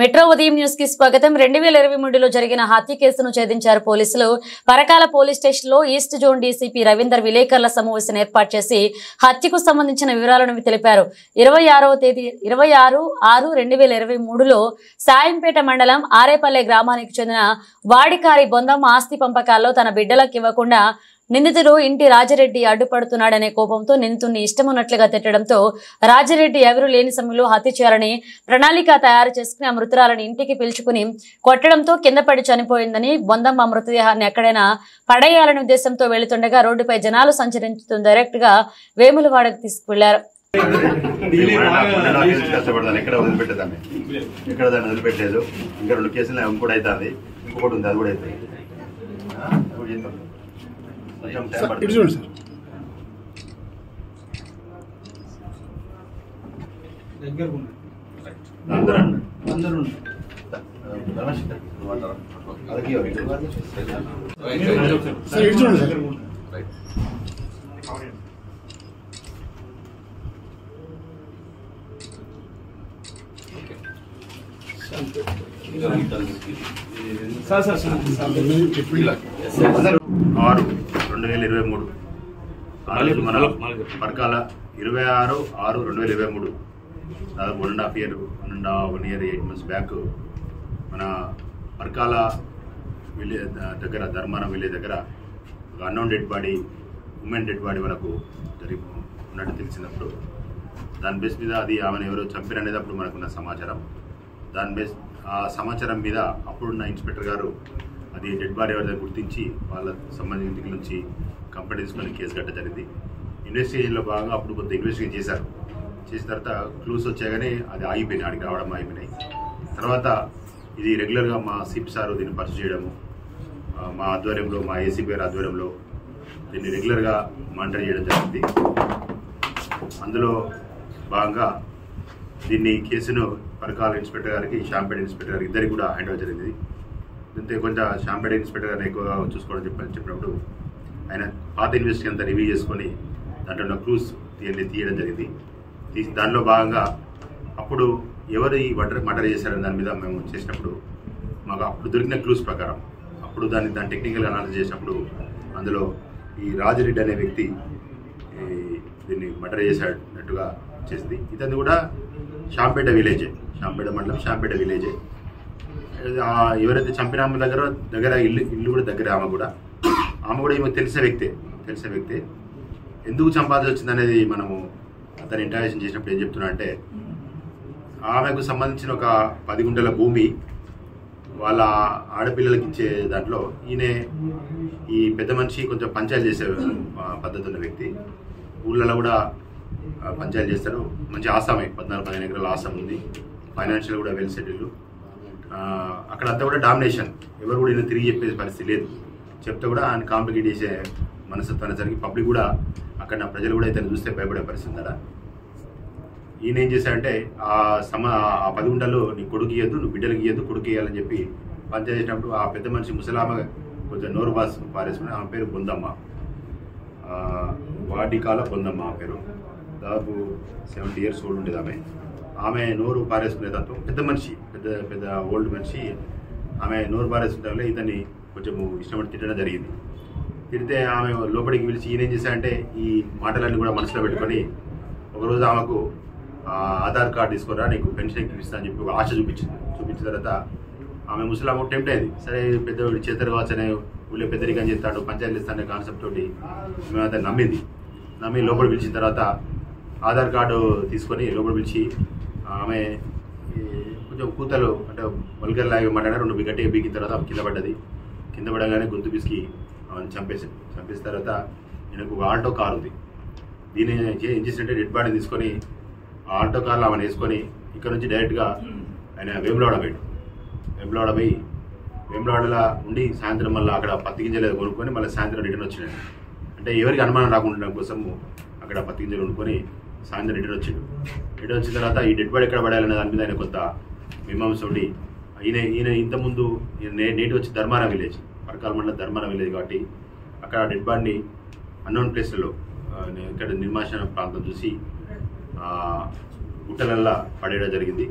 Metro ఉదయం news కి స్వాగతం. 2023లో జరిగిన హత్య కేసును ఛేదించారు పోలీసులు. పరకాల పోలీస్ స్టేషన్ లో ఈస్ట్ జోన్ డీసీపీ రవీందర్ విలేకరుల సమావేశం ఏర్పాటు చేసి హత్యకు సంబంధించిన వివరాలను తెలిపారు. 26/6/2023లో సాయంపేట మండలం ఆరేపల్లె గ్రామానికి చెందిన వాడికారి బొందమ్మ ఆస్తి పంపకాల్లో తన బిడ్డలకు ఇవ్వకుండా నిందితుడు ఇంటి రాజిరెడ్డి అడ్డుపడుతున్నాడనే కోపంతో నిందితుడిని ఇష్టమున్నట్లుగా తిట్టడంతో రాజిరెడ్డి ఎవరూ లేని సమయంలో హత్య చేయాలని ప్రణాళిక తయారు చేసుకుని ఆ మృతురాలను ఇంటికి పిలుచుకుని కొట్టడంతో కింద పడి చనిపోయిందని, బొందమ్మ మృతదేహాన్ని ఎక్కడైనా పడేయాలనే ఉద్దేశంతో వెళుతుండగా రోడ్డుపై జనాలు సంచరించుతూ డైరెక్ట్ గా వేములవాడకు తీసుకువెళ్లారు. మన పరకాల 26/6/2023 దాదాపు 1.5 year 8 months బ్యాక్ మన పరకాల విలేజ్ దగ్గర ధర్మారం విలేజ్ దగ్గర ఒక unknown dead body, women dead body మనకు ఉన్నట్టు తెలిసినప్పుడు దాని బేస్ మీద అది ఆమెను ఎవరో చంపిననేది అప్పుడు మనకున్న సమాచారం. దాని బేస్ ఆ సమాచారం మీద అప్పుడున్న ఇన్స్పెక్టర్ గారు అది డెడ్ బాడీ ఎవరిదో గుర్తించి వాళ్ళ సంబంధించిన నుంచి కంప్లైంట్ తీసుకొని కేసు కట్ట జరిగింది. ఇన్వెస్టిగేషన్లో భాగంగా అప్పుడు కొంత ఇన్వెస్టిగేషన్ చేశారు. చేసిన తర్వాత క్లూస్ వచ్చాయని అది ఆగిపోయినాయి, ఆడికి రావడం ఆగిపోయినాయి. తర్వాత ఇది రెగ్యులర్గా మా సిప్ సారు దీన్ని పర్చు చేయడము, మా ఆధ్వర్యంలో, మా ఏసీపీ గారి ఆధ్వర్యంలో దీన్ని రెగ్యులర్గా మానిటర్ చేయడం జరిగింది. అందులో భాగంగా దీన్ని కేసును పరకాల ఇన్స్పెక్టర్ గారికి, షాంపేట ఇన్స్పెక్టర్ గారికి ఇద్దరికి కూడా హ్యాండ్ ఓవర్ జరిగింది. దీంతో కొంచెం షాంపేట ఇన్స్పెక్టర్ గారిని ఎక్కువగా చూసుకోవడం చెప్పినప్పుడు ఆయన పాత ఇన్వెస్టిగేషన్ అంతా రివ్యూ చేసుకొని దాంట్లో ఉన్న క్లూస్ తీయడం జరిగింది. దానిలో భాగంగా అప్పుడు ఎవరు ఈ మర్డర్ చేశారని దాని మీద మేము చేసినప్పుడు మాకు అప్పుడు దొరికిన క్లూస్ ప్రకారం అప్పుడు దాన్ని టెక్నికల్గా అనాలిసిస్ చేసినప్పుడు అందులో ఈ రాజిరెడ్డి అనే వ్యక్తి దీన్ని మర్డర్ చేసినట్టుగా చేసింది. ఇతను కూడా షాంపేట విలేజే, షాంపేట మండలం షాంపేట విలేజే. ఎవరైతే చంపిన ఆమె దగ్గర ఇల్లు కూడా దగ్గర. ఆమె కూడా ఈమె తెలిసిన వ్యక్తే. ఎందుకు చంపాల్సి వచ్చింది అనేది మనము అతను ఇంటరాక్షన్ చేసినప్పుడు ఏం చెప్తున్నా అంటే, ఆమెకు సంబంధించిన ఒక 10 గుంటల భూమి వాళ్ళ ఆడపిల్లలకి ఇచ్చే దాంట్లో ఈయన ఈ పెద్ద మనిషి కొంచెం పంచాయతీ చేసే పద్ధతి ఉన్న వ్యక్తి. ఊళ్ళలో కూడా పంచాయతీ చేస్తాడు. మంచి ఆసామే, 14-15 ఎకరాల ఆసాం ఉంది. ఫైనాన్షియల్ కూడా వెల్ సెటిల్డ్. అక్కడంతా కూడా డామినేషన్, ఎవరు కూడా ఈయన తిరిగి చెప్పే పరిస్థితి లేదు. చెప్తే కూడా ఆయన కాంప్లికేట్ చేసే మనస్తత్వాన్ని జరిగి పబ్లిక్ కూడా అక్కడ ప్రజలు కూడా ఇతను చూస్తే భయపడే పరిస్థితి కదా. ఈయన ఏం చేశాడంటే ఆ 10 గుంటలు నీ కొడుకు ఇయ్యద్దు, నువ్వు బిడ్డలకు ఇయ్యద్దు, కొడుకు ఇయ్యాలని చెప్పి పంచాయతీ చేసినప్పుడు ఆ పెద్ద మనిషి ముసలామ కొంచెం నోరు పారేసుకుని, ఆమె పేరు బొందమ్మ, వాడికాల బొందమ్మ ఆ పేరు. దాదాపు 70 years ఓల్డ్ ఉండేది ఆమె నోరు పారేసుకునే తత్వం. పెద్ద మనిషి, పెద్ద ఓల్డ్ మనిషి. ఆమె నోరు పారేసుకునే వల్ల ఇతన్ని కొంచెం ఇష్టపడి తిట్టడం జరిగింది. తిడితే ఆమె లోపలికి పిలిచి ఈయన ఏం చేశాడంటే ఈ మాటలన్నీ కూడా మనసులో పెట్టుకొని ఒకరోజు ఆమెకు ఆధార్ కార్డు తీసుకురా, నీకు పెన్షన్ ఇప్పిస్తా అని చెప్పి ఒక ఆశ చూపించిన తర్వాత ఆమె ముసలామ టెంప్ట్ అయింది. సరే పెద్దవాడు చేస్తారు కావచ్చు అనే ఊళ్ళో పెద్దరికని చేస్తాడు, పంచాయతీలు ఇస్తానే కాన్సెప్ట్ తోటి మేము అతను నమ్మి లోపల పిలిచిన తర్వాత ఆధార్ కార్డు తీసుకొని లోపల పిలిచి ఆమె కొంచెం కూతలు అంటే వల్గర్ లాగా మాట్లాడారు. 2 గట్టిగా బీకిన తర్వాత కింద పడ్డది. కింద పడగానే గొంతు పిసికి ఆమెను చంపేసిన తర్వాత ఈయనకు ఒక ఆల్టో కారు ఉంది. దీన్ని ఏం చేసినట్టే డెడ్ బాడీని తీసుకొని ఆ ఆల్టో కార్లో ఆమెను వేసుకొని ఇక్కడ నుంచి డైరెక్ట్గా ఆయన వేములవాడ పోయి వేములవాడలో ఉండి సాయంత్రం మళ్ళీ అక్కడ 10 గింజలు కొనుక్కొని మళ్ళీ సాయంత్రం రిటర్న్ వచ్చినాడు. అంటే ఎవరికి అనుమానం రాకుండా కోసము అక్కడ 10 గింజలు కొనుక్కొని సాయంత్రం రిటర్న్ వచ్చిన తర్వాత ఈ డెడ్ బాడీ ఎక్కడ పడాలనే దాని మీద ఆయన కొంత మీమాంస ఉండి ఈయన ఇంతకుముందు నేటి వచ్చి ధర్మారం విలేజ్, పరకాల మండలం ధర్మారం విలేజ్ కాబట్టి అక్కడ డెడ్ బాడీని అన్నోన్ ప్లేస్లలో ఇక్కడ నిర్మాషణ ప్రాంతం చూసి గుట్టలల్లా పడేయడం జరిగింది.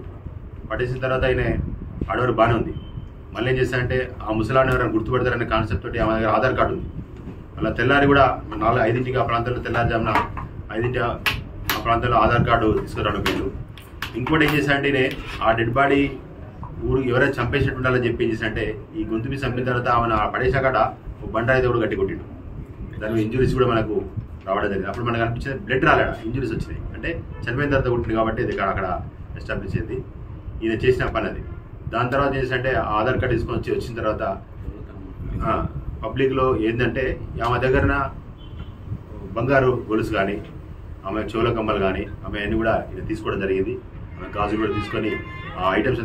పట్టేసిన తర్వాత ఆయన ఆడవారు బాగానే ఉంది. మళ్ళీ ఏం చేశారంటే ఆ ముసలాన్ని ఎవరైనా గుర్తుపడతారనే కాన్సెప్ట్ తోటి ఆమె దగ్గర ఆధార్ కార్డు ఉంది. అలా తెల్లారి కూడా 4-5ంటికి ఆ ప్రాంతంలో తెల్లారుజామున 5ంటి ఆ ప్రాంతంలో ఆధార్ కార్డు తీసుకురావడం వీళ్ళు. ఇంకోటి ఏం చేశారంటే ఆ డెడ్ బాడీ ఊరు ఎవరైనా చంపేసినట్టు ఉండాలని చెప్పి ఏం చేశారంటే ఈ గొంతుపి చంపిన తర్వాత ఆమెను పడేసాక బండాయి దేవుడు గట్టి కొట్టిండు. దాని ఇంజురీస్ కూడా మనకు రావడం జరిగింది. అప్పుడు మనకు అనిపించింది బ్లడ్ రాలేడా, ఇంజురీస్ వచ్చినాయి. అంటే చనిపోయిన తర్వాత కొట్టింది కాబట్టి అది అక్కడ ఎస్టాబ్లిష్ అయింది. ఈయన చేసిన పని అది. దాని తర్వాత ఏం చేశారంటే ఆధార్ కార్డు తీసుకొని వచ్చిన తర్వాత పబ్లిక్లో ఏంటంటే ఆమె దగ్గర బంగారు గొలుసు కానీ ఆమె చెవుల కమ్మలు కానీ ఆమె అన్ని కూడా తీసుకోవడం జరిగింది. ఆమె గాజులు కూడా తీసుకొని ఆ ఐటమ్స్